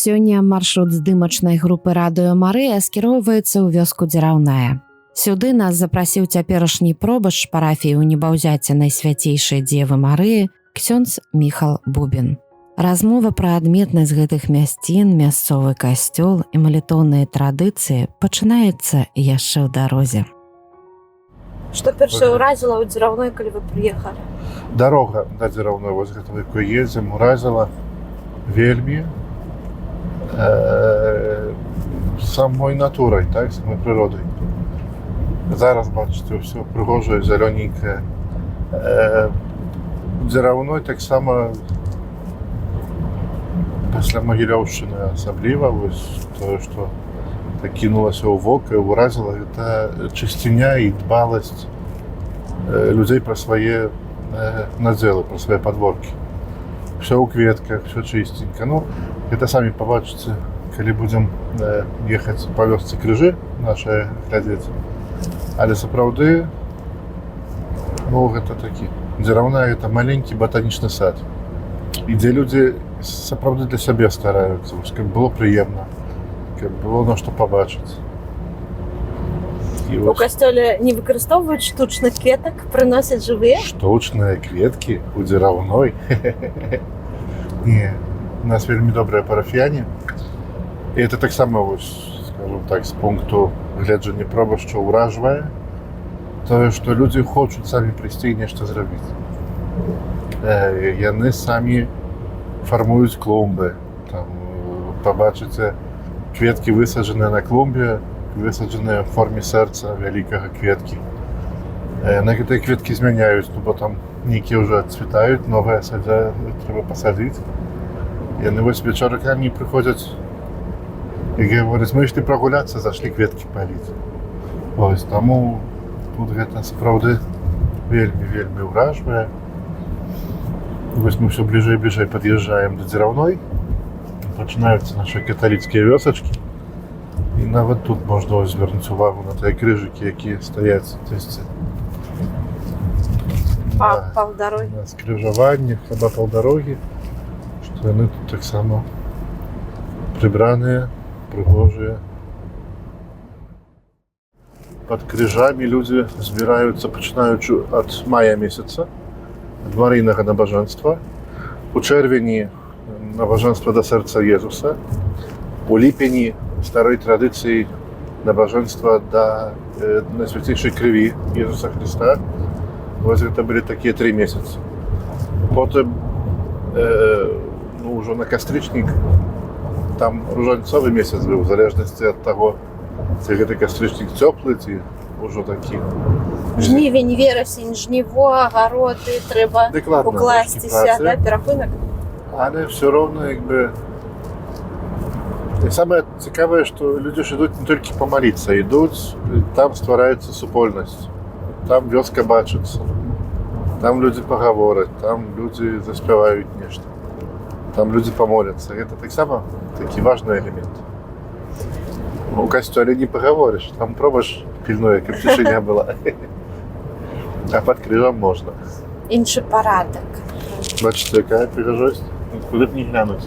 Сёння маршрут здымачнай групы «Радыё Марыя» скіроўваецца ў вёску Дзіраўная. Сюды нас запрасіў цяперашні пробашч парафіі ў Небаўзяці Найсвяцейшай Дзевы Марыі ксёндз Міхал Бубін. Размова пра адметнасць гэтых мясцін, мясцовы касцёл і малітоўныя традыцыі пачынаецца яшчэ ў дарозе. Што першае ўразіла ў Дзіраўной, калі вы прыехалі? Дарога да Дзіраўной, вось гэта, якой ездзім, уразіла вельмі самой натурай, так, самой прыродай. Зараз, бачыце, ўсё прыгожае, зялёненькае. Дзіраўной таксама пасля Магілёўшчыны асабліва, вось тое, што так кінулася ў вока і ўразіла, гэта чысціня і дбаласць людзей пра свае надзелы, пра свае падворкі. Всё ў кветках, всё чыстенька. Ну, гэта самі пабачыце, калі будзем ехаць па вёсцы Крыжы нашае глядзець. Але сапраўды, ну, гэта такі. Дзіраўная — гэта маленькі ботанічны сад. І дзе людзі сапраўды для сябе стараюцца, каб было прыемна, каб было на што пабачыць. У касцёле не выкарыстоўваюць штучных кветак, прыносяць жывыя? Штучныя кветкі ў Дзіраўной? Не, у нас вельмі добрыя парафіяне. І это таксама, скажем так, з пункту гледжання пробашча ўражвае тое, што людзі хочуць самі прыйсці і нешта зрабіць. Яны самі фармуюць клумбы. Там пабачыце кветкі высаджаныя на клумбе, высаджаныя ў форме сэрца вялікага кветкі. На гэтыя кветкі змяняюць, бо там нейкія ўжо адцвітаюць, новыя садзя трэба пасадзіць. Яны вось вечаракамі прыходзяць і говораць: мы ішлі прагуляцца, зашлі кветкі паліць. Вось, таму тут гэта сапраўды вельмі ўражвае. Вось мы ўсё бліжэй і бліжэй пад'язджаем да Дзіраўной. Пачынаюцца нашы каталіцкія вёсачкі. І нават тут можна звярнуць увагу на тыя крыжыкі, якія стаяць. Паўдарогі. На скрыжаваннях, або паўдарогі, што яны тут таксама прыбраныя, прыгожыя. Пад крыжамі людзі збіраюцца, пачынаючы ад мая месяца, ад марыйнага набажэнства. У чэрвені набажэнства да сэрца Езуса. У ліпені старой традыцыі набажэнства да Найсвяцейшай крыві Езуса Хрыста. Вось гэта былі такія 3 месяцы. Потым, ўжо на кастрычнік, там ружанцовы месяц быў, у залежнасці ад таго, ці гэты кастрычнік цёплы, ці ўжо такі. Жнівень, верасень, жніво, агароды, трэба укласціся, да, перапынак. Але ўсё роўна, і самае цікавае, што людзі ж ідуць не толькі памаліцца, ідуць, там ствараецца супольнасць, там вёска бачыцца, там людзі пагавораць, там людзі заспяваюць нешта, там людзі памоляцца. Гэта таксама такі важны элемент. У касцёле не пагаворыш, там пробаш пільнуе, каб цішыня была. А пад крыжам можна. Іншы парадак. Бачыце, якая прыгажосць? Куды б не глянуць.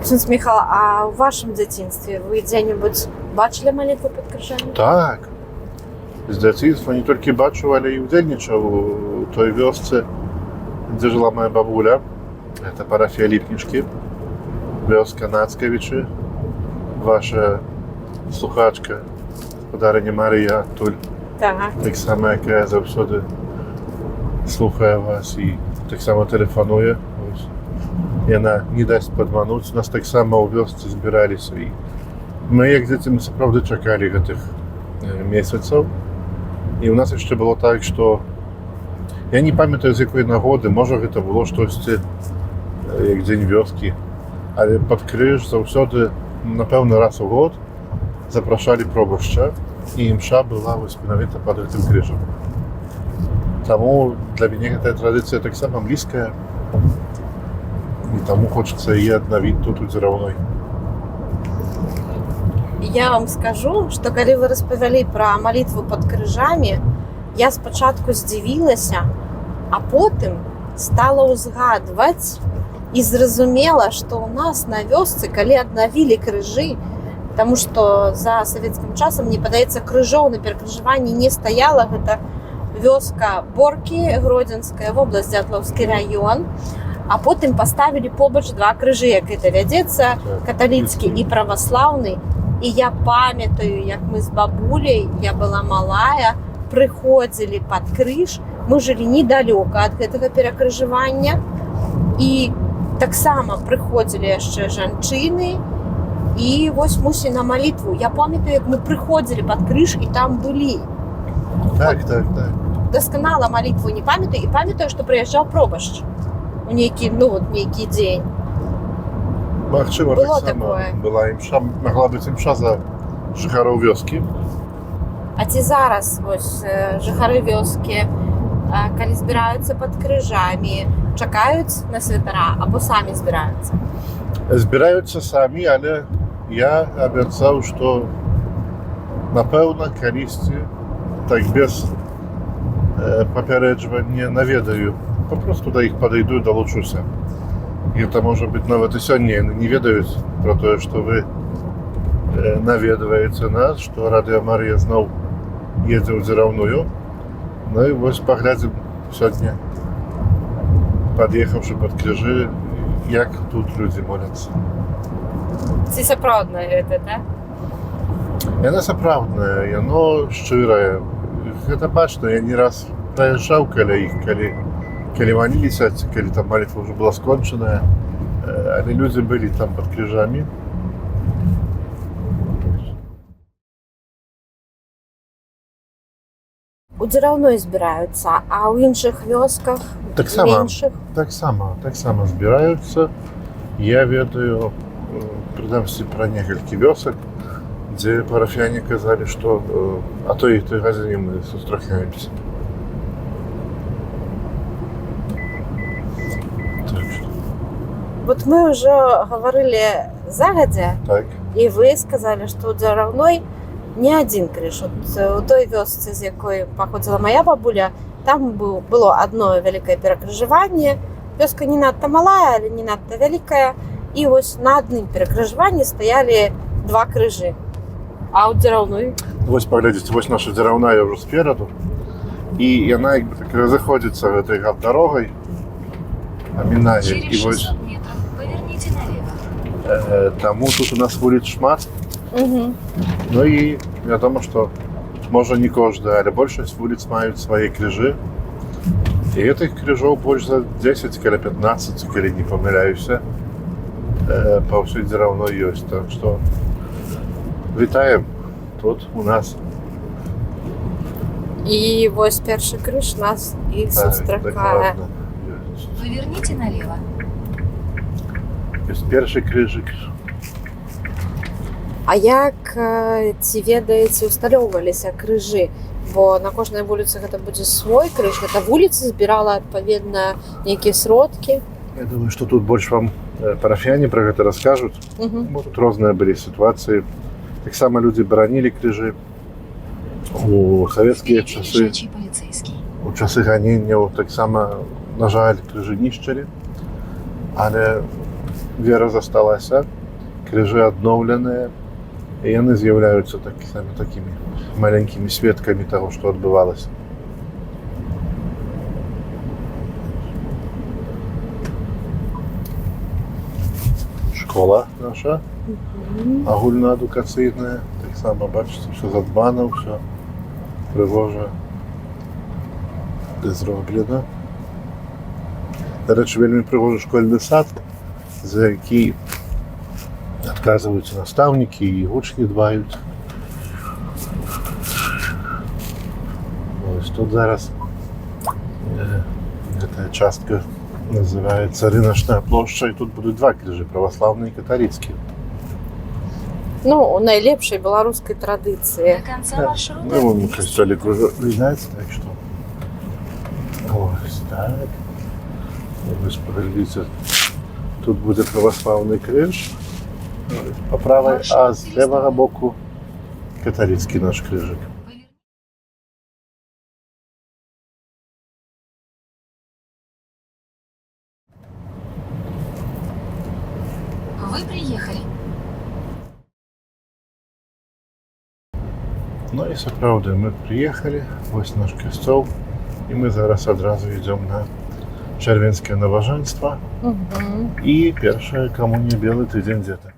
Ксёндз Міхал, а ў вашым дзяцінстве вы дзе-небудзь бачылі малітву пад крыжамі? Так. З дзяцінства не толькі бачыў, але і удзельнічаў у той вёсцы, дзе жыла моя бабуля. Это парафія Ліпнічкі, вёска Нацкавічы. Ваша слухачка, гаспадарыня Марыя адтуль. Таксама, якая заўсёды слухае вас і таксама тэлефануе. Яна не дасць падмануць. У нас таксама ў вёсцы збіраліся. І мы, як дзеці, мы сапраўды чакалі гэтых месяцаў. І ў нас яшчэ было так, што я не памятаю, з якой нагоды, можа гэта было штосьці, як дзень вёскі, але пад крыж заўсёды, напэўна, раз у год запрашалі пробашча, і імша была вось менавіта пад гэтым крыжам. Таму для мяне гэтая традыцыя таксама блізкая. І таму хочацца яе аднавіць тут у Дзіраўной. Я вам скажу, што калі вы распавялі пра малітву пад крыжамі, я спачатку здзівілася, а потым стала ўзгадваць і зразумела, што ў нас на вёсцы, калі аднавілі крыжы, таму што за савецкім часам, мне падаецца, крыжоў на перакрыжаванні не стаяла, гэта вёска Боркі, Гродзенская вобласць, Дзятлаўскі раён, а потым паставілі побач два крыжы, як гэта вядзецца, каталіцкі і праваслаўны. І я памятаю, як мы з бабуляй, я была малая, прыходзілі пад крыж, мы жылі недалёка ад гэтага перакрыжавання, і таксама прыходзілі яшчэ жанчыны, і вось мусі на малітву. Я памятаю, як мы прыходзілі пад крыж і там былі. Так. Дасканала малітву не памятаю, і памятаю, што прыязджаў пробашч у нейкі дзень. Магчыма, Было таксама такое. была імша, магла быць імша за жыхароў вёскі. А ці зараз вось жыхары вёскі, калі збіраюцца пад крыжамі, чакаюць на святара або самі збіраюцца? Збіраюцца самі, але я абяцаў, што напэўна, калісьці так без папярэджвання наведаю. Папросту да іх падыйду і далучуся. І гэта можа быць нават і сёння яны не ведаюць пра тое, што вы наведваеце нас, што Радыё Марыя зноў едзе ў Дзіраўную. Ну і вось паглядзім сёння, пад'ехаўшы пад крыжы, як тут людзі моляцца. Ці сапраўдна гэта, так? Яно сапраўднае, яно шчырае. Гэта бачна, я не раз праязджаў каля іх, калі маліліся, калі там малітва ўжо была скончаная, але людзі былі там пад крыжамі. У Дзіраўной збіраюцца, а ў іншых вёсках меншых? Таксама збіраюцца. Я ведаю, прынамсі, пра некалькі вёсак, дзе парафіяне казалі, што а то і той гадзіне мы сустракаемся. Вот мы ўжо гаварылі загадзя, Так. і вы сказалі, што ў Дзіраўной не адзін крыж. У той вёсцы, з якой паходзіла мая бабуля, там было адно вялікае перакрыжаванне. Вёска не надта малая, але не надта вялікая. І вось на адным перакрыжаванні стаялі два крыжы. А ў Дзіраўной? Вось паглядзіце, вось наша Дзіраўная ўжо спераду. І яна як бы так разыходзіцца гэтай дарогай, амінае. І вось таму тут у нас вуліц шмат. Ну і вядома, што можа не кожны, але большасць вуліц маюць свае крыжы. І гэтых крыжоў больш за 10, каля 15, калі не памыляюся, па ўсёй Дзіраўной ёсць. Так што вітаем тут у нас. І вось першы крыж нас і сустракае. Поверните налево. Ёсць першы крыжык. А як, ці ведаеце, усталёўваліся крыжы? Бо на кожнай вуліцы гэта будзе свой крыж, гэта вуліца збірала, адпаведна, нейкія сродкі. Я думаю, што тут больш вам парафіяне пра гэта раскажуць. Бо тут розныя былі сітуацыі. Таксама людзі баранілі крыжы. У савецкія часы, у часы ганенняў таксама, на жаль, крыжы нішчылі. Але вера засталася, крыжы адноўленыя, і яны з'яўляюцца такімі маленькімі сведкамі таго, што адбывалася. Школа наша, агульнаадукацыйная, таксама, бачыце, ўсё задбана, ўсё прыгожа зроблена. Дарэчы, вельмі прыгожы школьны сад, за які адказваюць настаўнікі і вучні дбаюць. Ось тут зараз гэтая частка называецца Рыначная плошча, і тут будуць два крыжы, праваслаўны і каталіцкі. Ну, у найлепшай беларускай традыцыі. До конца маршрута. Ну, мы касцёле кружок відаць, так што. Ось так. Вось паглядзіце. Тут будзе праваслаўны крыж па правай, а з левага боку каталіцкі наш крыжык. вы приехали. Ну і сапраўды мы прыехалі, вось наш касцёл, і мы зараз адразу ідём на чэрвеньскае набажэнства і першая камунія белы тыдзень дзетак.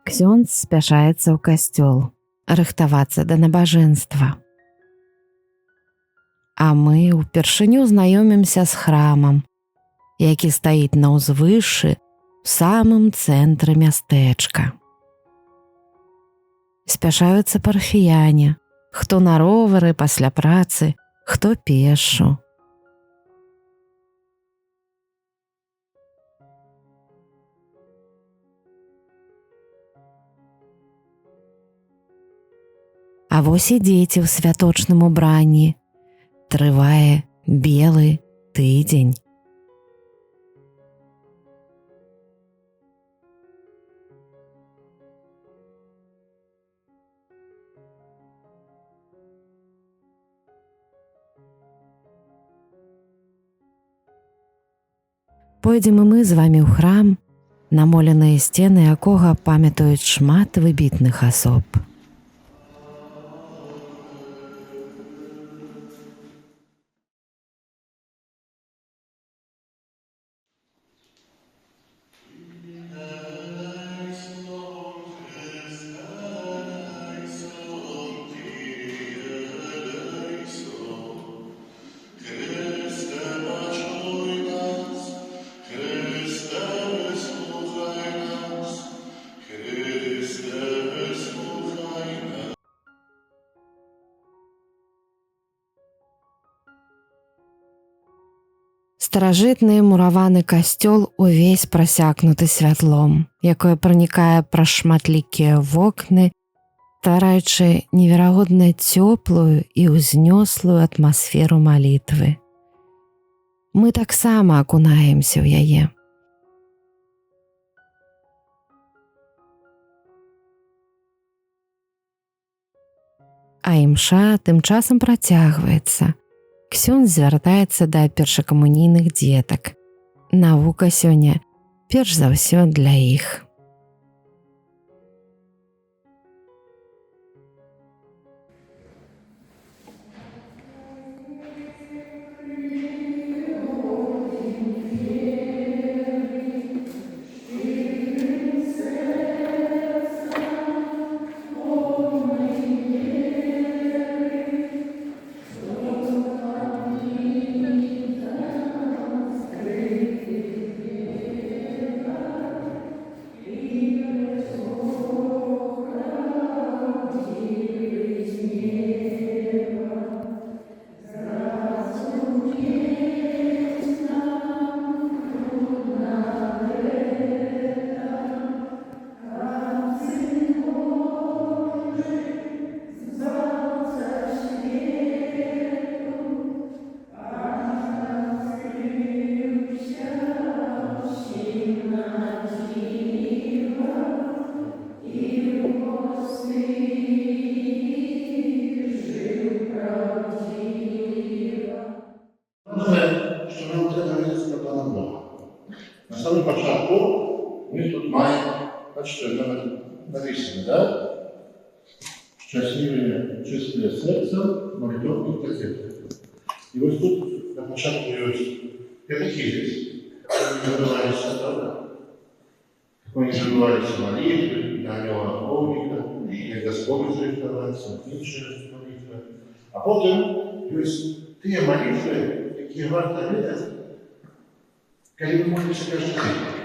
Ксёндз спяшаецца ў касцёл, рыхтавацца да набажэнства. А мы ўпершыню знаёмімся з храмам, які стаіць на ўзвышшы у самым цэнтры мястэчка. Спяшаюцца парафіяне, хто на ровары пасля працы, хто пешшу. А вось і дзеці ў святочным убранні. Трывае белы тыдзень. Пойдзем і мы з вамі ў храм, намоленыя сцены якога памятаюць шмат выбітных асоб. Старажытны мураваны касцёл увесь прасякнуты святлом, якое пранікае праз шматлікія вокны, ствараючы неверагодна цёплую і ўзнёслую атмасферу малітвы. Мы таксама акунаемся ў яе. А імша тым часам працягваецца. Ксёндз звяртаецца да першакамунійных дзетак. Навука сёння перш за ўсё для іх. Na samym początku my tu mamy, patrzcie, nawet napisane, tak? Szczęśliwe, czyste serce, modlitwą i kasetę. I вот тут na początku jest katechizis. Oni zabywali się, prawda? Oni zabywali się modlitwy, na anioła Boga, jak Gospody zresztować, zamknięcie modlitwy. A potem jest te modlitwy, jakie warto wydać, kiedy wy możecie się każdy dzień.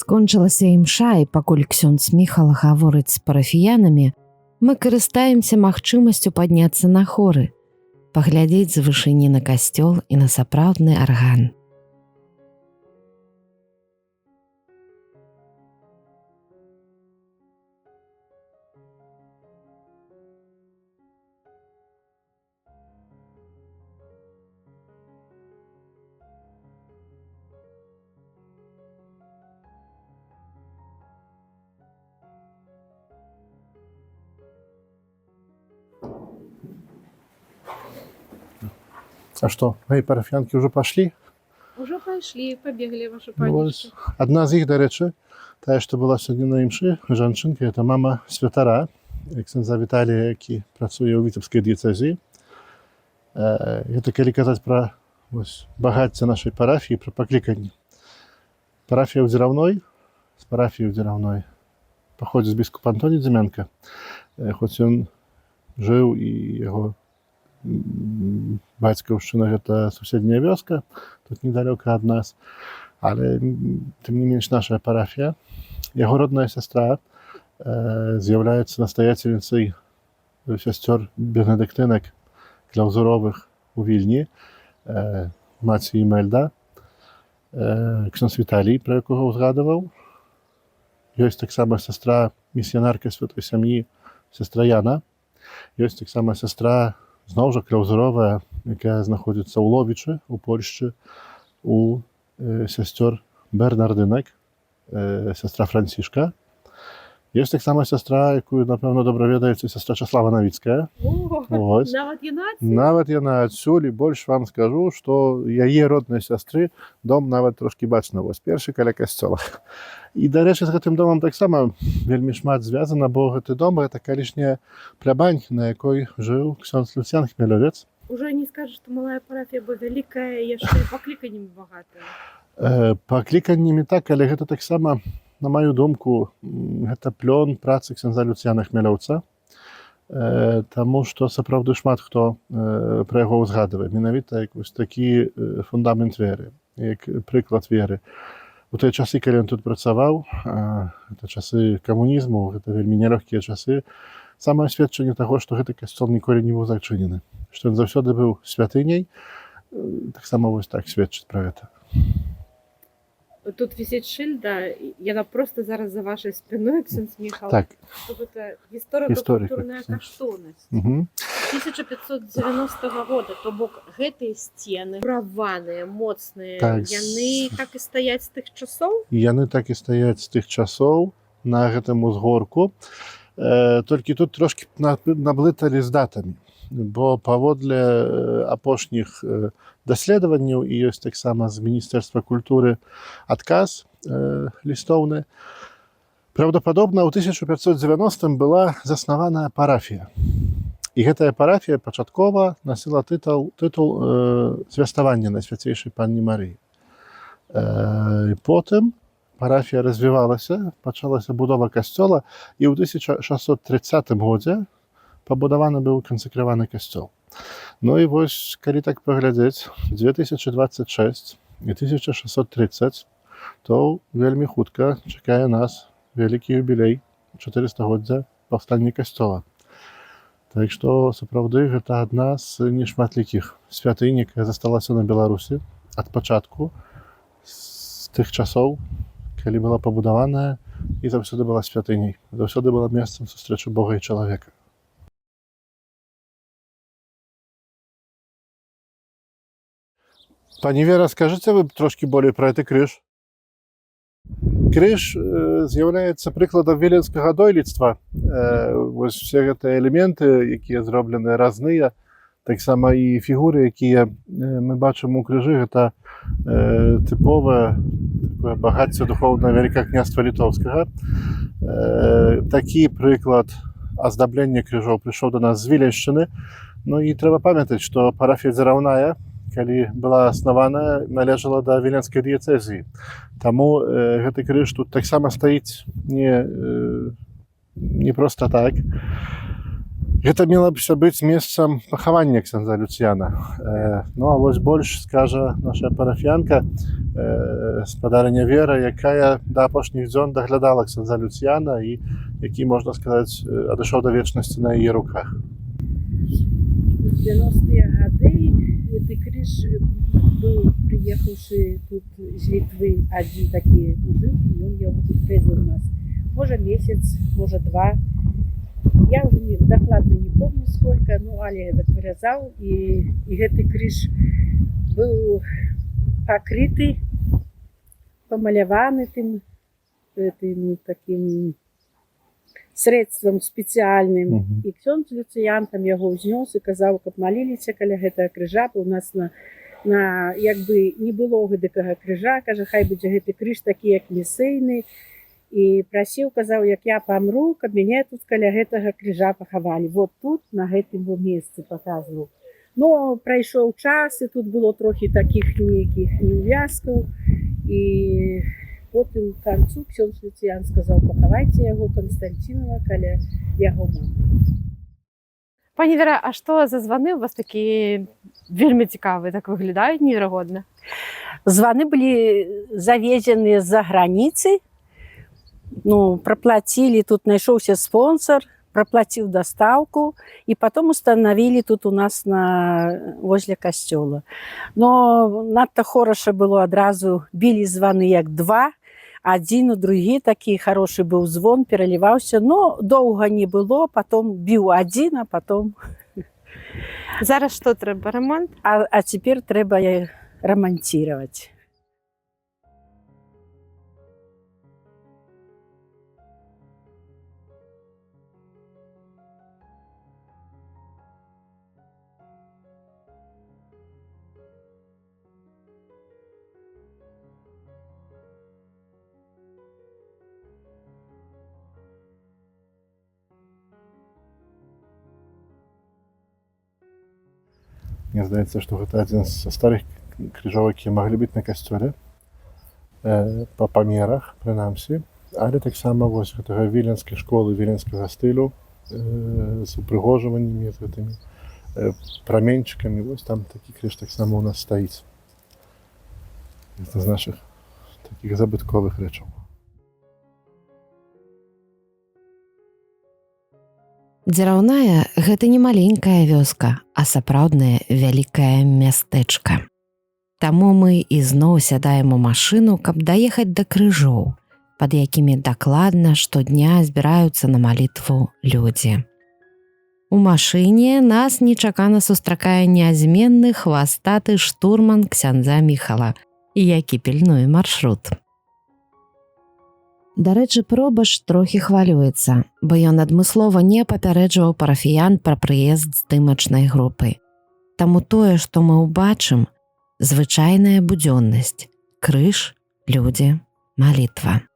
Скончылася імша, і пакуль ксёндз Міхал гаворыць з парафіянамі, мы карыстаемся магчымасцю падняцца на хоры, паглядзець з вышыні на касцёл і на сапраўдны арган. А что, мои парафиянки уже пошли? Уже пошли, побегли ваши Вось. Одна з іх, дарэчы, тая, што была сёння на імшы, жанчынка, это мама святара, ксяндза Віталія, які працуе ў Віцебскай дыяцэзіі. Гэта калі казаць пра багацце нашай парафіі, пра пакліканне. Парафія ў Дзіраўной, з парафіі ў Дзіраўной паходзіць біскуп Антоній Дзімянка. Хоць ён жыў і яго бацькаўшчына гэта суседняя вёска, тут недалёка ад нас, але тым не менш наша парафія. Яго родная сястра з'яўляецца настаяцельніцай сясцёр бенедыктынак клаўзуровых у Вільні, маці Імельда, ксёндз Віталій, пра якога ўзгадываў. Ёсць таксама сястра місіянарка святой сям'і, сястра Яна. Ёсць таксама сястра зноў жа клаўзуровая, якая знаходзіцца ў Ловічы, у Польшчы, у сясцёр Бернардынак, сястра Францішка. Ёсць таксама сястра, якую, напэўна, добра ведаеце, сястра Часлава Навіцкая. Нават яна адсюль, і больш вам скажу, што яе роднай сястры дом нават трошкі бачна, вось першы каля касцёла. І, дарэчы, з гэтым домам таксама вельмі шмат звязана, бо гэты дом гэта калішняя плябань, на якой жыў ксёндз Люцьян Хмелёвец. Уже не скажешь, что малая парафія, бо вялікая, яшчэ і пакліканнямі багатая. Пакліканнямі так, але гэта таксама, на маю думку, гэта плён працы ксяндза Люцьяна Хмелёўца, таму што сапраўды шмат хто пра яго ўзгадвае. Менавіта як вось такі фундамент веры, як прыклад веры. У тыя часы, калі ён тут працаваў, гэта часы камунізму, гэта вельмі нялёгкія часы, самае сведчанне таго, што гэты касцёл ніколі не быў зачынены, што ён заўсёды быў святыняй, таксама вось так сведчыць пра гэта. Тут висит шильда, яна просто зараз за вашей спиной, ксёндз Міхал. Так. Гэта гісторыка-культурная так. каштоўнасць. 1590 года, то бок гэтыя сцены праваныя, моцныя, Так. яны так і стаяць з тых часоў? Яны так і стаяць з тых часоў на гэтым узгорку, толькі тут трошкі наблыталі з датамі, бо паводле апошніх даследаванняў, і ёсць таксама з Міністэрства культуры адказ лістоўны. Праўдападобна, ў 1590 была заснаваная парафія. І гэтая парафія пачаткова насіла тытул звяставання Найсвяцейшай Панні Марыі. Потым парафія развівалася, пачалася будова касцёла, і ў 1630 годзе пабудаваны быў кансакраваны касцёл. Ну і вось, калі так паглядзець, 2026 і 1630, то вельмі хутка чакае нас вялікі юбілей 400-годдзя паўстання касцёла. Так што, сапраўды, гэта адна з нешматлікіх святынь, якая засталася на Беларусі ад пачатку, з тых часоў, калі была пабудаваная і заўсёды была святыняй, заўсёды была месцам сустрэчы Бога і чалавека. Пані Вера, скажыце вы трошкі болей пра гэты крыж? Крыж з'яўляецца прыкладам віленскага дойлідства. Вось усе гэтыя элементы, якія зроблены разныя, таксама і фігуры, якія мы бачым у крыжы, гэта тыповае багацце духоўнае Вялікага княства Літоўскага. Такі прыклад аздаблення крыжоў прыйшоў да нас з Віленшчыны. Ну і трэба памятаць, што парафія Дзіраўная, калі была аснаваная, належала да Віленскай дыяцэзіі. Таму гэты крыж тут таксама стаіць не проста так. Гэта мела б быць месцам пахавання ксяндза Люцьяна. Ну а вось больш скажа наша парафіянка, спадарыня Вера, якая да апошніх дзён даглядала ксяндза Люцьяна і які, можна сказаць, адышоў да вечнасці на яе руках. В 90-е годы этот крыж был, приехавший тут из Литвы, один такой мужик, и он его тут привез у нас. Может месяц, может два. Я уже докладно не помню сколько, ну але так вырезал, и этот крыж был покрытый, помаляваны этим таким средством специальным. И ксёндз Люцьян там яго ўзнёс і казаў, каб маліліся каля гэтага крыжа, бо у нас на як бы не было гэтага крыжа, кажа, хай будзе гэты крыж такі, як місійны, і прасіў, казаў, як я памру, каб мяне тут каля гэтага крыжа пахавалі. Вот тут, на гэтым месцы паказваў. Но прайшоў час, і тут было трохі такіх нейкіх неўвязкаў, і потым к канцу ксёндз Люцьян сказаў, пахавайце яго Константинова каля яго мамы. Пані Вера, а што за званы у вас такі вельмі цікавыя, так выглядаюць неверагодна? Званы былі завезены з-за граніцы. Ну, проплатили, тут нашелся спонсор, проплатил доставку, и потом установили тут у нас возле костела. Но надто хороше было одразу, били звоны як два, один у другі, такий хороший был звон, переливался, но долго не было, потом бил один, а потом... Зараз что трэба, ремонт? А теперь треба ремонтировать. Мне здаецца, што гэта адзін з старых крыжоў, якія маглі быць на касцёле па памерах, прынамсі, але таксама вось гэтага віленскай школы, віленскага стылю з упрыгожваннямі, з гэтымі праменчыкамі. Вось там такі крыж таксама ў нас стаіць. Гэта з нашых такіх забытковых рэчаў. Дзіраўная – гэта не маленькая вёска, а сапраўднае вялікае мястэчка. Таму мы ізноў сядаем у машыну, каб даехаць да крыжоў, пад якімі дакладна штодня збіраюцца на малітву людзі. У машыне нас нечакана сустракае нязменны хвастаты штурман ксяндза Міхала, які пільнуе маршрут. Дарэчы, пробашч трохі хвалюецца, бо ён адмыслова не папярэджваў парафіян пра прыезд здымачнай групы. Таму тое, што мы ўбачым, звычайная будзённасць, крыж, людзі, малітва.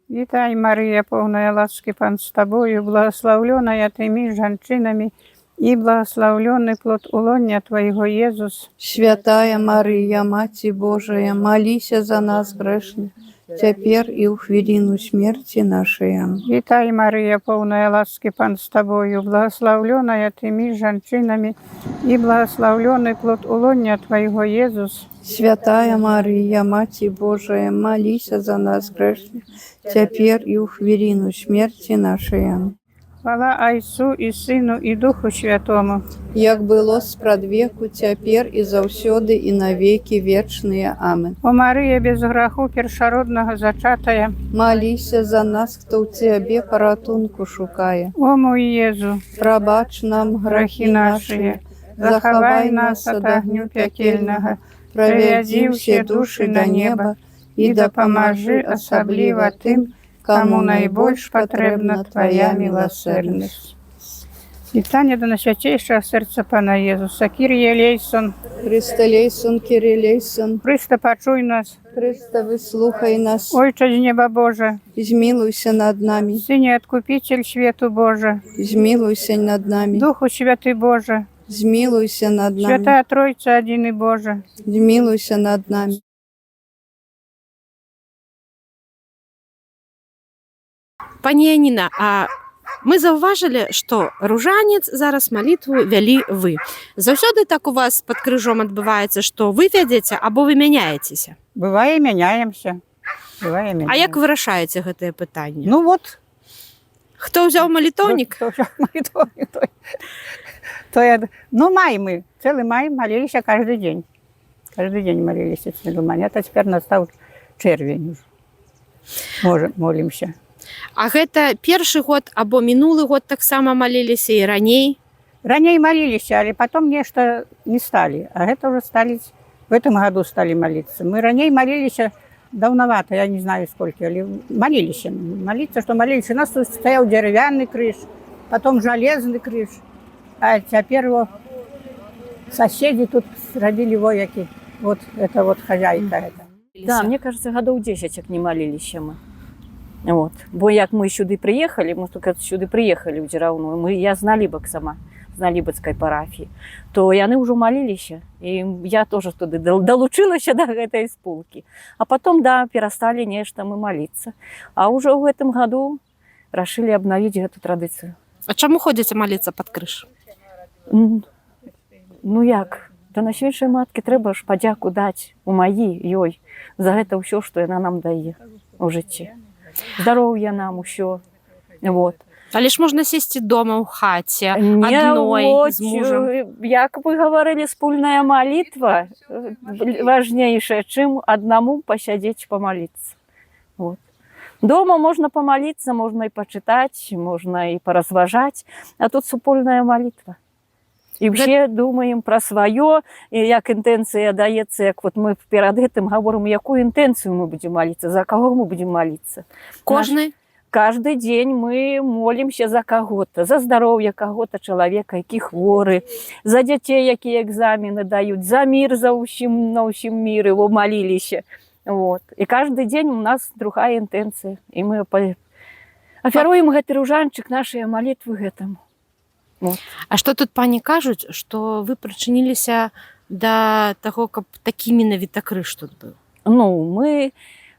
Вітай, Марыя, поўная ласкі, Пан з табою, благословленая ты між жанчынамі, і благословленный плод улоння Твоего, Езус. Святая Мария, Маці Божия, молися за нас грешных, цяпер і ў хвіліну смерці нашай. Вітай, Марыя, поўная ласкі, Пан з табою, благословленая ты між жанчынамі, і благословленный плод улоння Твоего, Езус. Святая Мария, Маці Божия, молися за нас грешных, цяпер і ў хвіліну смерці нашай. Хвала Айцу і Сыну і Духу Святому. Як было спрадвеку, цяпер і заўсёды і навекі вечныя. Амен. О Марыя, без граху першароднага зачатая, молися за нас, хто ў Цябе паратунку шукае. О мой Езу, прабач нам грахі нашыя, захавай нас ад агню пякельнага, правядзі ўсе душы да неба і дапамажы асабліва тым, каму найбольш патрэбна Твоя міласэрнасць. Вітання до найсвятейшого серця Пана Єзуса. Кір'є лейсон, Христе лейсон, Кирі лейсон, Христе, почуй нас. Христе, вислухай нас. Ойче з неба Боже, Змилуйся над нами. Сині Откупитель світу Боже, Змилуйся над нами. Духу Святий Боже, Змилуйся над нами. Святая Тройця один і Боже, Змилуйся над нами. Пані Яніна, а Мы заўважылі, што ружанец зараз малітву вялі вы. Заўсёды так у вас пад крыжом адбываецца, што вы вядзеце або вы мяняецеся. Бывае, мяняемся. Бывае, А мяняемся. як вы рашаеце гэтае пытанне? Ну вот. Хто ўзяў малітоўнік? Кто взял молитвовник, ну, май мы, целый май молились каждый день. Каждый день молились, это теперь настал червень. Молимся. А гэта першы год або мінулы год таксама маліліся і раней? Ранее молились, а потом нечто не стали. А это уже стали, в этом году стали молиться. Мы ранее молились давновато, я не знаю сколько, молились. Молиться, что молились. У нас тут стоял деревянный крыш, потом железный крыш. А теперь вот соседи тут родили вояки. Вот это вот хозяйка. Это. Да, мне кажется, годов 10 як не молились мы. Вот. Бо як мы сюды приехали, мы только сюды приехали в Дзіраўную, я з Налібак сама, з Налібацкай парафіі, то яны ўжо молились, и я тоже туды долучилась до гэтай спулки. А потом, да, перестали нешта мы молиться. А уже в этом году решили обновить эту традицию. А чаму ходзіце маліцца пад крыж? Ну як? Да на святшай маткі трэба ж падзяку даць у маі ёй за гэта ўсё, што яна нам дае у жыцці. Здароўя нам усё. Вот. Але ж можна сесці дома ў хаце, Не, адной, вот, з мужам. як вы говорили, спольная молитва важнейшая, чым одному посядзець помолиться. Вот. Дома можно помолиться, можно и почитать, можно и поразважать, а тут супольная молитва. И все думаем про свое, и як интенция даецца, як вот мы перед этим говорим, якую интенцию мы будем молиться, за кого мы будем молиться. Кожны? Каждый день мы молимся за кого-то, за здоровье кого-то человека, які хворы, за детей, якія экзамены дают, за мир, за усім, на усім мир его молились. Вот. И каждый день у нас другая интенция. И мы аферуем гэты ружанчык, наши молитвы гэтаму. Вот. А што тут пані кажуць, што вы прычыніліся да таго, каб такі менавіта крыж тут быў? Ну, мы...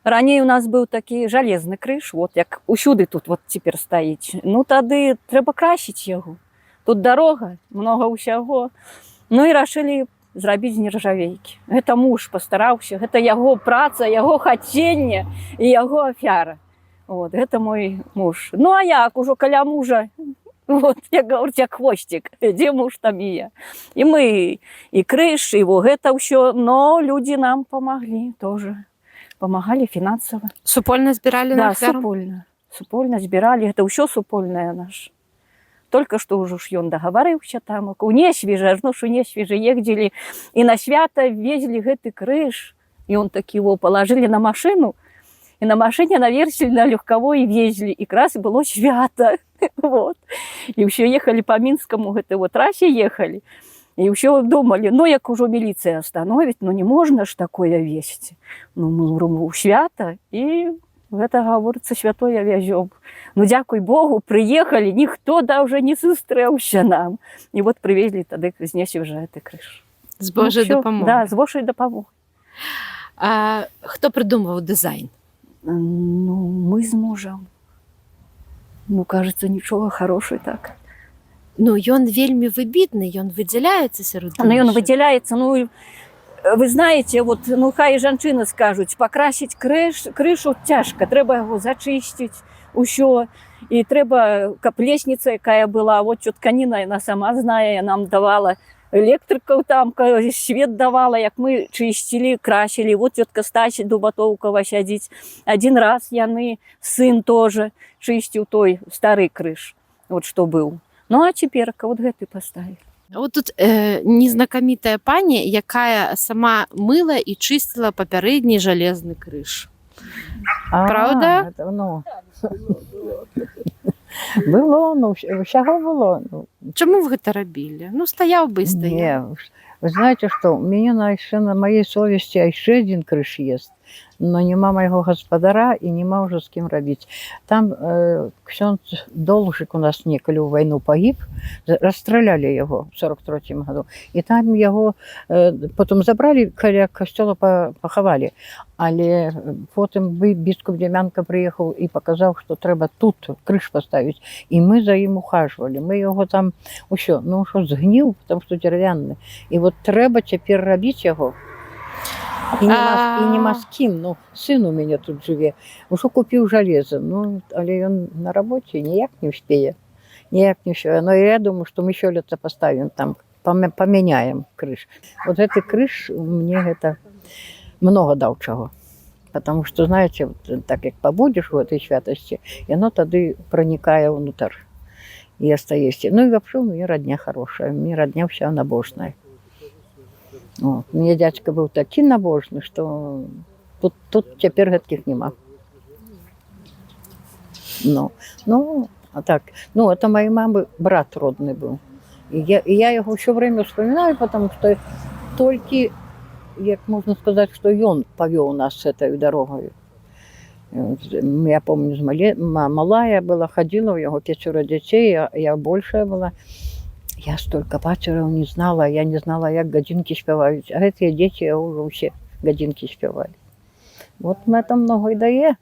Раней у нас быў такі жалезны крыж, вот як усюды тут вот цяпер стаіць. Ну тады трэба красіць яго. Тут дарога, многа ўсяго. Ну і рашылі зрабіць з нержавейкі. Гэта муж пастараўся, гэта яго праца, яго хаценне і яго афяра. Вот, гэта мой муж. Ну а як ужо каля мужа, вот, як говорить, як хвосцік, дзе муж там і я. І мы і крыж, і во гэта ўсё, но людзі нам памаглі тоже. Помогали финансово. Супольна збіралі на ахвяру? Да, супольна збіралі. Гэта ўсё супольнае наш. Только што ўжо ж ён дагаварыўся там. У Несвіжа, аж у Несвіжа ездзілі і на свята везлі гэты крыж. І он такі его положили на машину. І на машине наверсили на легковой везли. И как раз было свято. Вот. И все ехали по Минскому, гэтай вот трассе ехали. И еще думали, ну, як уже милиция остановит, ну, не можно ж такое весить. Ну, мы свято, и это, говорится, святое везем. Ну, дякуй Богу, приехали, никто даже не сустрелся нам. И вот привезли тогда з Несвіжа этой крыш. З Божой допомогою. Да, з Божой допомогою. А хто придумав дизайн? Ну, мы с мужем. Ну, кажется, ничего, хороший так. Ну, ён вельмі выбітны, ён выдзяляецца сярод Ну, ён выдзяляецца, ну, вы знаете, вот, ну, хай жанчыны скажуць, пакрасіць крышу цяжка, трэба яго зачысціць, усё, і трэба, каб лесніца, якая была, вот цётка Ніна, яна сама знае, нам давала электрыкаў там, свет давала, як мы чысцілі, красілі, вот цётка Стася Дубатоўкава сядзіць, один раз яны, сын тоже чысціў той стары крыж, вот што быў. Ну, а цяперка вот гэты паставілі. Вот тут незнакамітая пані, якая сама мыла і чыстила папярэдні жалезны крыж. Правда? Ну, было, ну, усяго было. Чаму вы гэта рабілі? Ну, стаяў бы і стаяў. Не, вы знаете что, у меня на моей совести еще один крыж есть. но нема майго гаспадара і нема ўжо з кім рабіць. Там ксёндз Должык у нас некалі ў вайну пагіб, расстралялі яго ў 43-м году. І там яго потым забралі, каля касцёла пахавалі. Але потым біскуп Дзямянка прыехаў і паказаў, што трэба тут крыж паставіць. І мы за ім ухажвалі. Мы яго там усё, ну што згніў, там што дзервянны. І вот трэба цяпер рабіць яго. І нема з кім. Ну, сын у мяне тут жыве. Ужо купіў жалеза. Ну, але ён на рабоце ніяк не ўспее. Ніяк не ўспее. Но я думаю, што мы сёлета паставім там, памяняем крыж. Вот гэты крыж мне гэта много даў чаго. Потому что, знаете, вот, так як пабудзеш у этой святасці, яно тады пранікае ўнутр і астаешся. Ну і вообще у мяне родня хорошая, у мяне родня вся набожная. Вот. У мяне дядька быў такі набожны, што тут цяпер гэткіх нема. Ну, а так, ну, это моей мамы брат родны быў. І я яго ўсё время вспоминаю, потому что толькі, як можна сказаць, што ён павёў нас этой дарогою. Я помню, малая была, ходила, у яго 5 дзяцей, я большая была. Я столько бацераў не знала, я не знала, як гадзінкі спяваюць. А гэтыя дзеці ўжо ўсе гадзінкі спявалі. Вот это много и дае.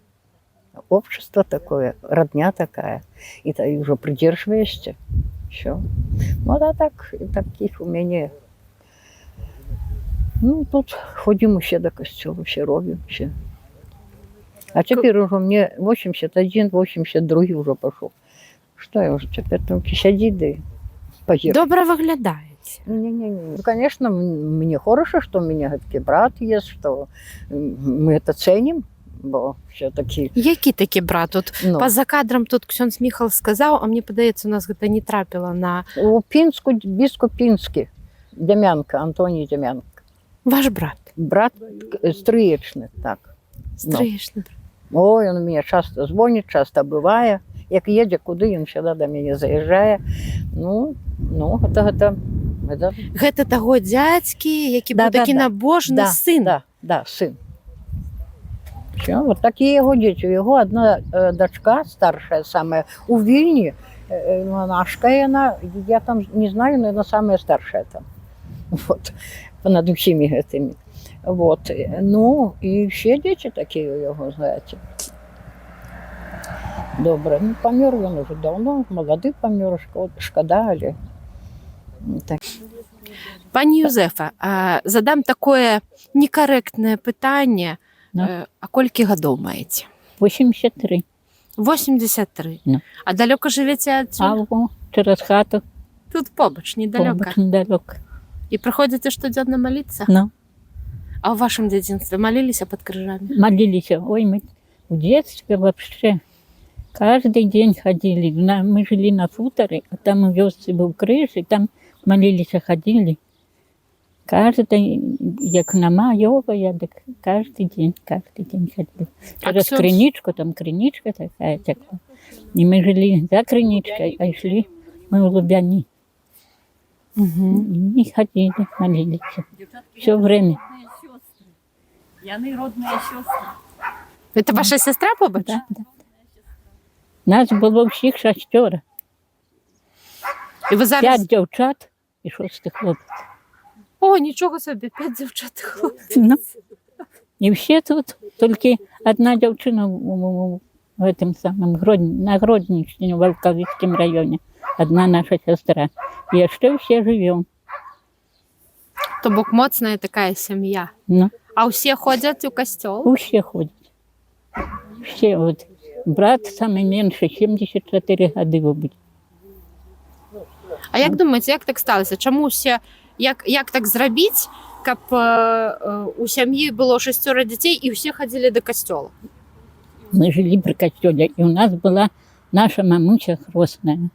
Общество такое, родня такая. И ты уже придерживаешься. Все. Вот а так, таких у меня. Ну, тут ходим все до костела, все робим, все. А теперь уже мне 81, 82 уже пошел. Что я уже теперь только сидеть, да и поехать. Добре виглядаєте. Не. Ну, конечно, мне хорошо, что у меня такой брат есть, что мы это ценим, бо все-таки... Який такий брат? Тут Ну. поза кадром тут ксьондз Міхал сказав, а мені подається, у нас гэта не трапило на... У Пінску, біскуп Пінський, Дем'янка, Антоній Дем'янка. Ваш брат. Брат стрыечны, так. Стрыечны. Ой, он меня часто звонит, часто бывае. Як едзе куды, ён всегда до мяне заязджае. Ну, гэта... Гэта таго дзядзькі, які быў такі набожны сын. Да, сын. Все, вот такие его дети. У его одна дочка, старшая самая, у Вильни, монашка, и она, я там не знаю, но она самая старшая там. Вот, над всеми этими. Вот, ну, и все дети такие у него, знаете. Добре, ну, помер он уже давно, молодый помер, шкода, але... Так. Пані Юзефа, задам такое некорректное питання. Да. А колькі гадоў маеце? 83. 83. Да. А далёка жывеце адсюль? Алго, через хату. Тут побач, недалёка. Побач, недалёка. І прыходзіце штодзённа моліцца? Ну. А ў вашым дзяцінстве молилися пад крыжамі? Молились. Ой, мы в детстве вообще каждый день ходили. Мы жили на хуторе, а там у вёсцы был крыж, и там молились, ходили. Каждый, як на Маёва, так каждый день ходили. Через криничку, там криничка такая текла. И мы жили за криничкой, а шли мы в Лубяни. Угу. И ходили, молились. Все время. Яны родные сестры. Это ваша сестра побач? Да. Нас было всіх 6. І ви зараз... 5 дівчат і 6 хлопців. О, нічого собі, 5 дівчат хлопців. Ну, і всі тут, тільки одна дівчина в этом самом на Гродненщине, в Волковицком районе. Одна наша сестра. І ще всі живемо. То бок моцная такая сім'я. Ну. А усі ходять у костьол? Усі ходять. Всі, от. Брат самый меньше, 74 годы будет. А як думаєте, як так сталося? Чому все, як так зробити, каб у сім'ї було 6 дітей і всі ходили до костьола? Мы жили при костеле, и у нас была наша мамуся хростная.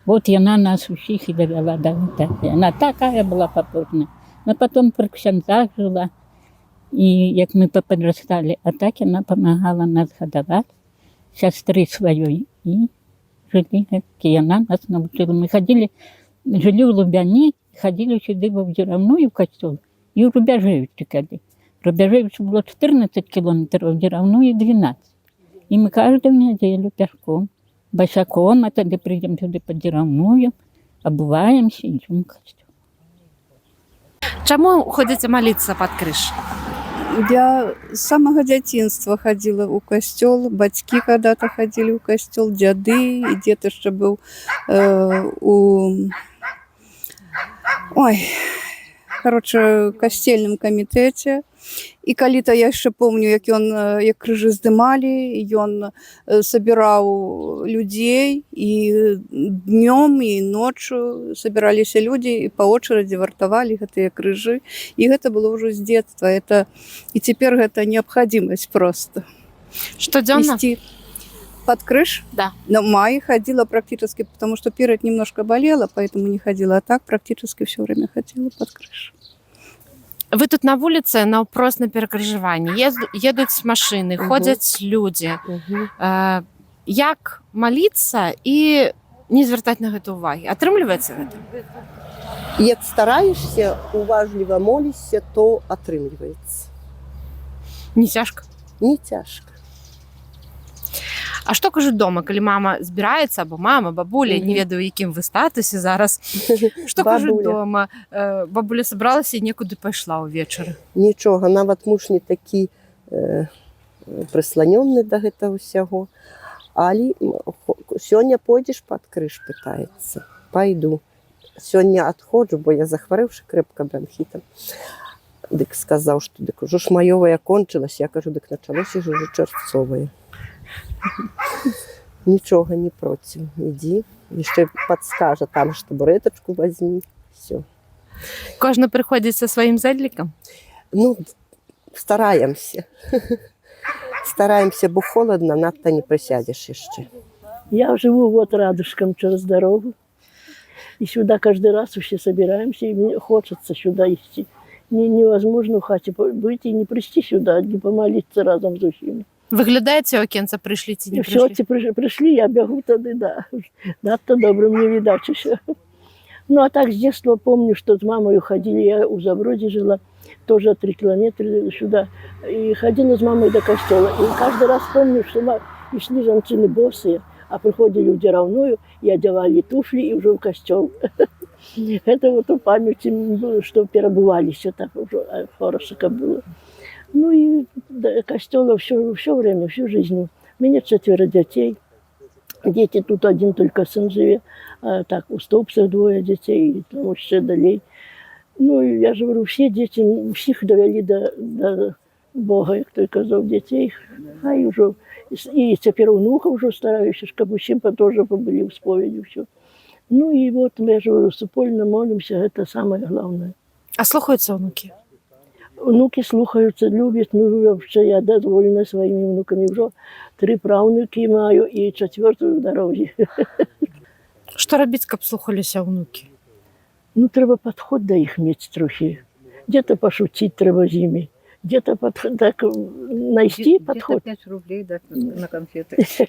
Вот и она нас усіх и довела до этого. Она такая была попорная. Но потом при ксензах жила, и как мы подрастали, а так она помогала нас годовать. Сестры своей, и жили, и она нас научила. Мы ходили, жили в Лубяни, ходили сюда в Деревну и в костел, и в Рубяжевичи ходили. Пробежать было 14 километров, где равно и 12. И мы каждую неделю пешком, босиком, а тогда придем сюда под Деравную, обуваемся, идем к костелу. Чаму ходзіце маліцца пад крыж? Я с самого дзяцінства ходила у костел, бацькі когда-то ходили у костел, дзяды, и дед еще был у касцельным камітэце. І калі-то я яшчэ помню, як крыжы здымалі, ён сабіраў людзей, і днём і ноччу сабіраліся людзі і па очерадзі вартавалі гэтыя крыжы. І гэта было ўжо з дзетства. І цяпер гэта неабходимость просто. Штодзённа? Ісці под крыш? Да. Но май ходила практически, потому что перед немножко болела, поэтому не ходила. А так практически все время ходила под крыш. Вы тут на вуліцы наўпрост на перакрыжаванні. Едуць машыны, ходзяць людзі. Як маліцца і не звяртаць на гэта ўвагі? Атрымліваецца гэта? Як стараешься, уважліва молішся, то атрымліваецца. Не цяжка? Не цяжка. А што кажуць дома, калі мама збіраецца, або мама, бабуля, не ведаю, якім вы статусе зараз. Што кажуць дома? Бабуля сабралася і некуды пайшла ўвечары. Нічога, нават муж не такі прысланёны да гэтага ўсяго. Але сёння пойдзеш пад крыж, пытаецца. Пайду. Сёння адходжу, бо я захварэўшы крэпка бронхітам. Дык сказаў, што дык ужо ж маёвая кончылася. Я кажу, дык началося ж ужо чарцовае. Нічога не проці. Ідзі. Яшчэ падскажа там, што табуретачку вазьмі. Всё. Кожны прыходзіць са сваім зэдлікам? Ну, стараемся. Стараемся, бо холодно, надто не присядешь еще. Я живу вот рядышком через дорогу. И сюда каждый раз все собираемся, и мне хочется сюда идти. Невозможно в хате быть и не прийти сюда, не помолиться разом с усими. Выглядаете, окенца, пришли, ці не пришли? Все, пришли, я бегу туда, да. Надто добрым не видать еще. Ну, а так с детства помню, что с мамой ходили, я у Заброде жила, тоже 3 километра сюда, и ходила с мамой до костела. И каждый раз помню, что и шли женщины босые, а приходили в Деравную и одевали туфли и уже в костел. Это вот у памяти, что перебывались, все так уже хорошо было. Ну и до костела все время, всю жизнь. У меня 4 детей. Дети тут один только сын живет. А так, у Стопцах 2 детей, и там еще далей. Ну, я же говорю, все дети, всех довели до Бога, як той казав, детей. А и уже, и теперь внуков уже стараюсь, чтобы всем тоже побыли в споведи, все. Ну и вот, я же говорю, супольно молимся, это самое главное. А слухаються внуки? Внуки слухаються, люблять, ну, вообще, я довольна своими внуками. Уже 3 правнуки маю и 4 в дорозі. Що робити, каб слухалися внуки? Ну, треба підход до їх мати трохи. Где-то пошутить треба з ними, где-то так найти подход. 5 рублей дать на конфеты.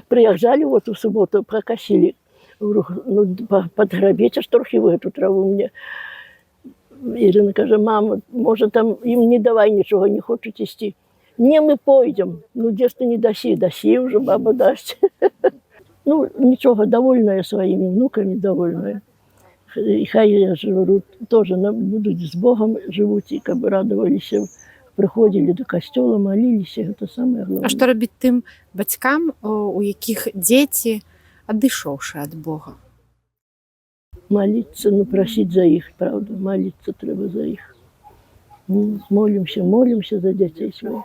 Приезжали вот в субботу, прокосили. Ну, подграбить аж трохи в эту траву мне. Ірина каже, мама, може там їм не давай нічого, не хочуть їсти. Не, ми пойдемо. Ну, десь ти не даси вже баба дасть. Ну, нічого, довольна своїми внуками, довольна. І хай, я ж говорю, теж будуть з Богом живуть, і каб радувалися, приходили до костела, молилися, це саме головне. А що робити тим батькам, у яких діти, одійшовши від Бога? Молиться, ну, просить за их, правда, молиться треба за их. Ну, молимся за детей своих.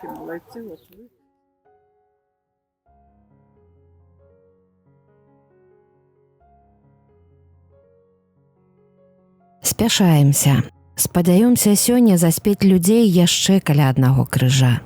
Спяшаемся. Спадзяёмся сёння заспець людзей яшчэ каля аднаго крыжа.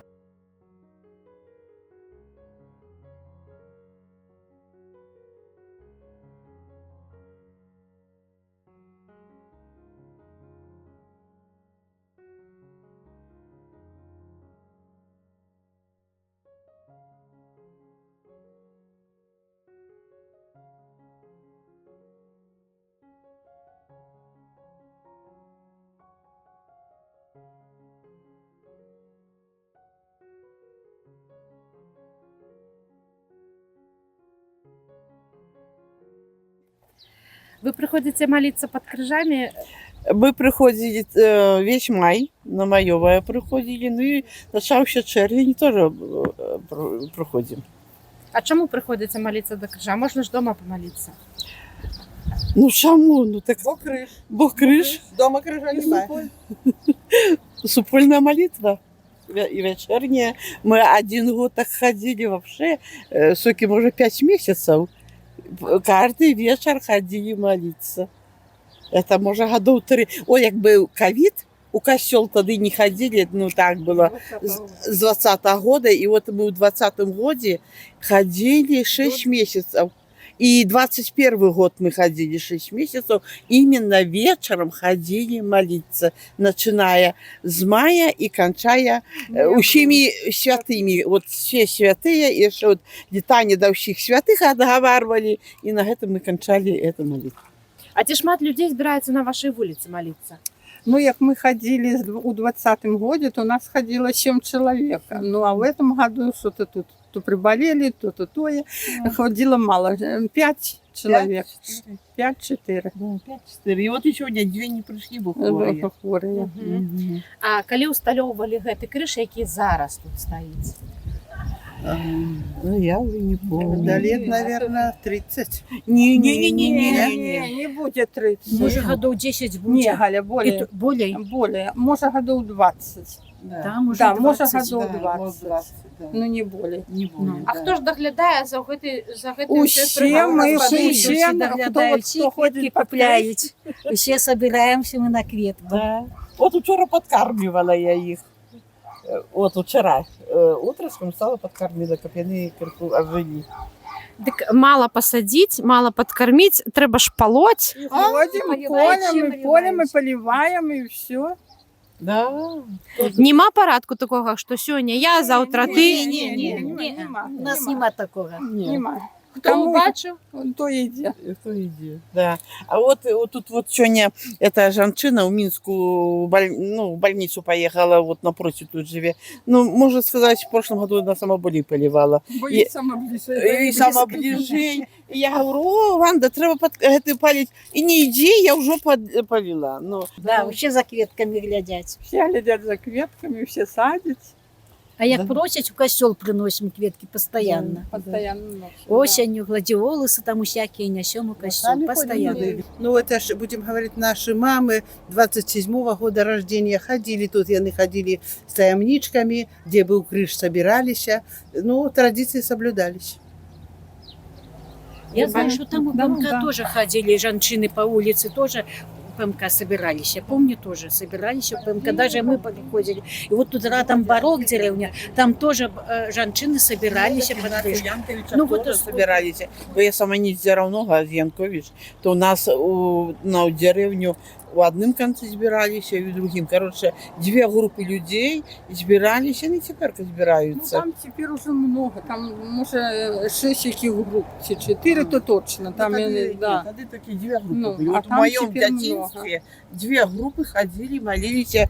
Вы приходите молиться под крыжами? Мы приходили весь май, на маёвое приходили, ну и начаўся чэрвень тоже приходим. А чому приходите молиться до крыжа? Можно ж дома помолиться. Ну чаму? Ну так Бо крыж. Дома крыжа немає. Супольная молитва. И вечерняя. Мы один год так ходили вообще, сколько, может, 5 месяцев. Каждый вечер ходили молиться. Это, может, годов 3. Ой, як был ковид, у костел тогда не ходили, ну так было, с 20-го года. И вот мы в 20-м году ходили 6 месяцев. И 21 год мы ходили 6 месяцев, именно вечером ходили молиться, начиная с мая и кончая всеми святыми. Вот все святые, и что вот летание до всех святых отговаривали, и на этом мы кончали эту молитву. А ці шмат людей збираються на вашій вулиці молиться? Ну, як мы ходили у 20-м году, то у нас ходило 7 человек. Ну, а в этом году что-то тут то приболели, то тое. Ходило мало. 5 человек. 5-4. 5-4. И вот еще сегодня 2 не пришли, бо хворые. А калі усталёўвалі гэты крыж, які зараз тут стаіць? Ну, я уже не помню. Да лет, наверное, 30. Не будет 30. Может, годов 10 будет. Не, Галя, более. Более. Может, годов 20. Да, может, да, 20, может, годов да. 20. Ну, не более. Не более. А хто ж доглядає за гэтым? Усе мы, кто ходит, купляють. Все собираемся мы на кветку. Да. Вот вчера подкармливала я их. Вот вчера. Утром стала подкармливала, как они ожили. Дык мало посадить, мало подкормить, треба ж полоть. Ходим, полем и поливаем, и все. Да. Нема парадку такого, що сьогодні я, завтра ти? Нема. У нас нема такого. Нема. Хто бачив? То иди. Да. А вот тут вот сегодня эта женщина в Минскую в больницу поехала, вот напротив тут живет. Ну, можно сказать, в прошлом году на самоболі поливала. И самоближень. И я говорю, о, Ванда, треба палить. И не иди, я уже полила. Ну, да, вообще за кветками глядять. Все глядят за кветками, все садят. А як просять, в костел приносим кветки постоянно. Постоянно. Осенью гладиолусы там всякие несем у костел постоянно. Ну, это ж, будем говорить, наши мамы 27-го года рождения ходили тут, они ходили с таямничками, где был крыш, собирались. Ну, традиции соблюдались. Я знаю, что там у ПМК тоже ходили женщины по улице, тоже ПМК собирались. Я помню, тоже собирались у ПМК. Даже мы приходили. И вот тут рядом барок деревня, там тоже женщины собирались. Ну, вот тоже собирались. Бо я сама не з Равного, з Янкович, то у нас на деревню в одном конце собирались, и в другим. Короче, 2 группы людей собирались, они теперь собираются. Ну, там теперь уже много. Там, может, 6 таких групп. 4 то точно. Там, да. Тогда такие 2 группы ну, были. Вот в там моем детстве 2 группы ходили, молились.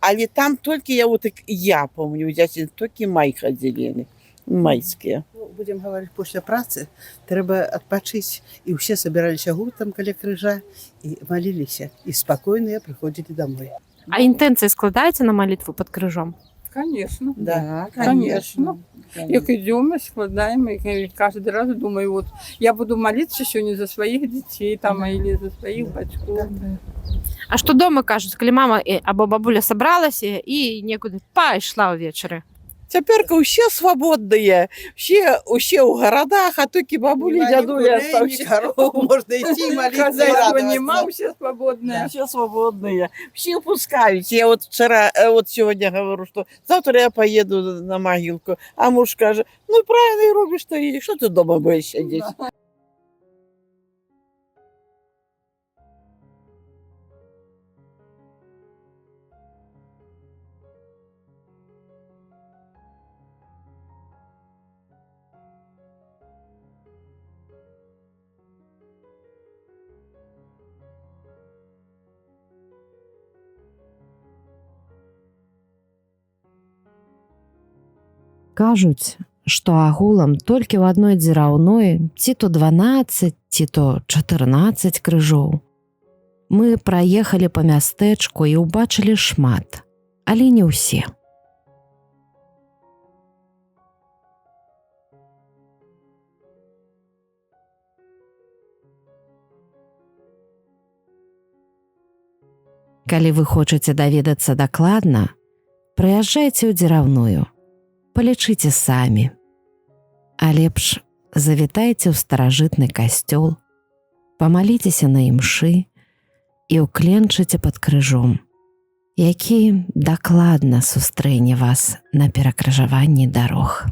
Але там только я помню, только май ходили. Майские. Будем говорить, после працы треба отпочить. И все собирались гуртом каля крыжа и молились. И спокойно приходили домой. А інтенції складаються на молитву під крижом? Конечно. Да, конечно. Как идем, мы складаем, и каждый раз думаю, вот я буду молиться сегодня за своих детей там, или за своих батьков. А що дома кажуть, коли мама або бабуля собралася і нікуди пішла увечері? Теперь все свободные, все в городах, а только бабули, дядули остались. Можно идти молиться. Хозяйства нема, все свободные. Все свободные, все пускают. Я вот вчера, вот сегодня говорю, что завтра я поеду на могилку, а муж скажет, ну правильно робишь, что ты дома будешь сидеть. Кажуть, што агулам толькі ў адной дзіраўной ці то 12, ці то 14 крыжоў. Мы праехалі па мястэчку і ўбачылі шмат, але не ўсе. Калі вы хочаце даведацца дакладна, прыязджайце ў дзіраўную, палічыце самі. А лепш завітайце ў старажытны касцёл, памаліцеся на імшы і ўкленчыце пад крыжом, які дакладна сустрэне вас на перакрыжаванні дарог.